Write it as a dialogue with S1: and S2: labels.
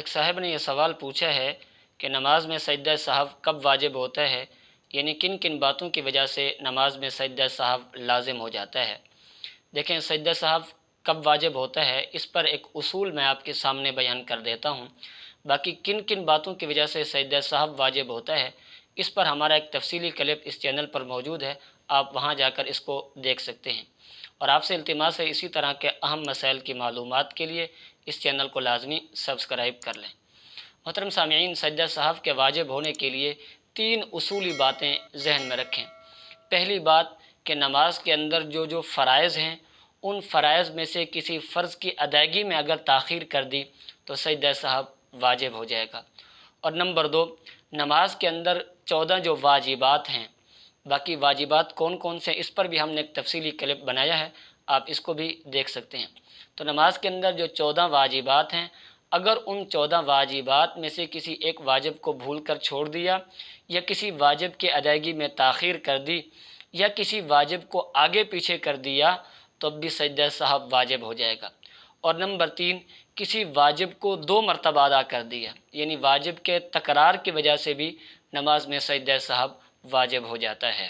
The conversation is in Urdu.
S1: ایک صاحب نے یہ سوال پوچھا ہے کہ نماز میں سجدہ سہو کب واجب ہوتا ہے، یعنی کن کن باتوں کی وجہ سے نماز میں سجدہ سہو لازم ہو جاتا ہے۔ دیکھیں، سجدہ سہو کب واجب ہوتا ہے، اس پر ایک اصول میں آپ کے سامنے بیان کر دیتا ہوں۔ باقی کن کن باتوں کی وجہ سے سجدہ سہو واجب ہوتا ہے، اس پر ہمارا ایک تفصیلی کلپ اس چینل پر موجود ہے، آپ وہاں جا کر اس کو دیکھ سکتے ہیں۔ اور آپ سے التماس ہے اسی طرح کے اہم مسائل کی معلومات کے لیے اس چینل کو لازمی سبسکرائب کر لیں۔ محترم سامعین، سجدہ سہو کے واجب ہونے کے لیے 3 اصولی باتیں ذہن میں رکھیں۔ پہلی بات کہ نماز کے اندر جو فرائض ہیں، ان فرائض میں سے کسی فرض کی ادائیگی میں اگر تاخیر کر دی تو سجدہ سہو واجب ہو جائے گا۔ اور نمبر 2، نماز کے اندر 14 جو واجبات ہیں، باقی واجبات کون کون سے، اس پر بھی ہم نے ایک تفصیلی کلپ بنایا ہے، آپ اس کو بھی دیکھ سکتے ہیں۔ تو نماز کے اندر جو 14 واجبات ہیں، اگر ان 14 واجبات میں سے کسی ایک واجب کو بھول کر چھوڑ دیا، یا کسی واجب کی ادائیگی میں تاخیر کر دی، یا کسی واجب کو آگے پیچھے کر دیا، تو اب بھی سجدہ سہو واجب ہو جائے گا۔ اور نمبر 3، کسی واجب کو 2 مرتبہ ادا کر دیا، یعنی واجب کے تکرار کی وجہ سے بھی نماز میں سجدہ سہو واجب ہو جاتا ہے۔